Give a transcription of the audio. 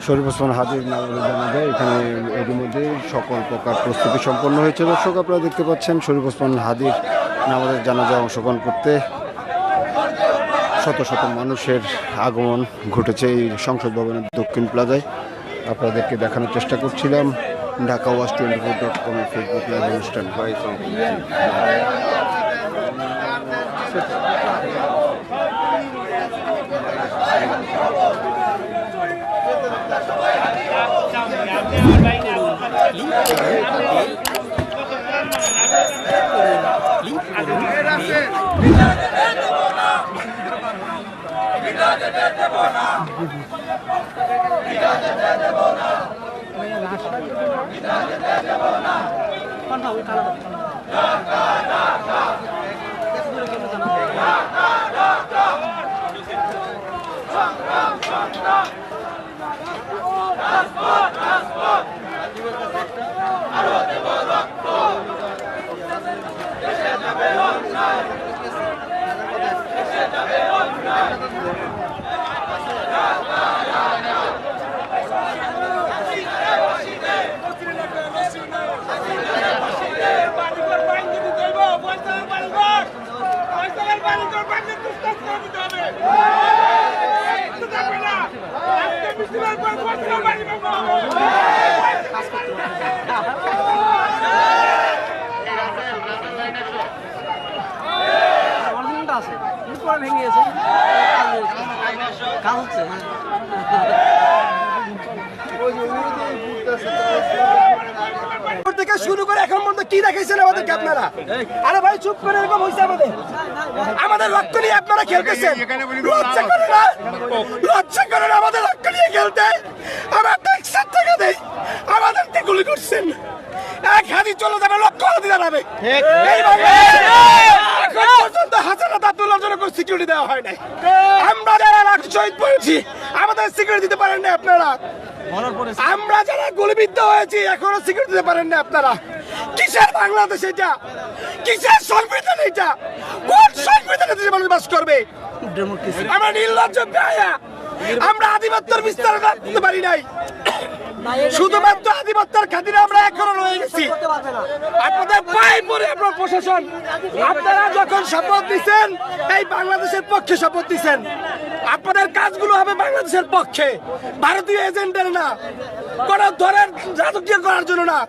শরীফ ওসমান হাদির নামে জানা যায় এখানে ইতিমধ্যে সকল প্রকার প্রস্তুতি সম্পন্ন হয়েছে। দর্শক আপনারা দেখতে পাচ্ছেন শরীফ ওসমান হাদির নামাজের জানাজায় অংশগ্রহণ করতে শত শত মানুষের আগমন ঘটেছে এই সংসদ ভবনের দক্ষিণ প্লাজায়। আপনাদেরকে দেখানোর চেষ্টা করছিলাম ঢাকা ওয়াচ 24.com এর ফেসবুক লাইভ অনুষ্ঠান। থেকে শুরু করে এখন পর্যন্ত কি দেখাইছেন আমাদেরকে আপনারা? আরে ভাই চুপ করে, এরকম হয়েছে আমাদের রক্ত নিয়ে আপনারা খেলতেছেন। লজ্জা করেন আমাদের রক্ত নিয়ে খেলতে। আমরা ট্যাক্সের টাকা দেই, আমাদেরকে গুলি করছেন। এক হাতি চলে যাবে, লক্ষ হাতি দাঁড়াবে। এখন পর্যন্ত হাজার আব্দুল্লাহর জন্য কোনো সিকিউরিটি দেওয়া হয় নাই। আমরা যারা শহীদ পড়েছি আমাদের সিকিউরিটি দিতে পারেন না আপনারা। আমরা যারা গুলিবিদ্ধ হয়েছি এখনো সিকিউরিটি দিতে পারেন না আপনারা। কিসের বাংলাদেশ এটা? কিসের সংবিধান এটা? কোন সংবিধানে দেশে মানুষ বাস করবে? আমরা নির্লজ্জ বেহায়া। আমরা আধিপত্যের বিস্তার করতে পারি নাই, শুধুমাত্র আধিপত্যের খাতিরে আমরা এখনো রয়ে গেছি। আপনাদের পায়ে পড়ে আপনার প্রশাসন, আপনারা যখন শপথ দিচ্ছেন এই বাংলাদেশের পক্ষে শপথ দিচ্ছেন, আপনাদের কাজগুলো হবে বাংলাদেশের পক্ষে, ভারতীয় এজেন্টের না, কোন ধরনের রাজকীয় করার জন্য না।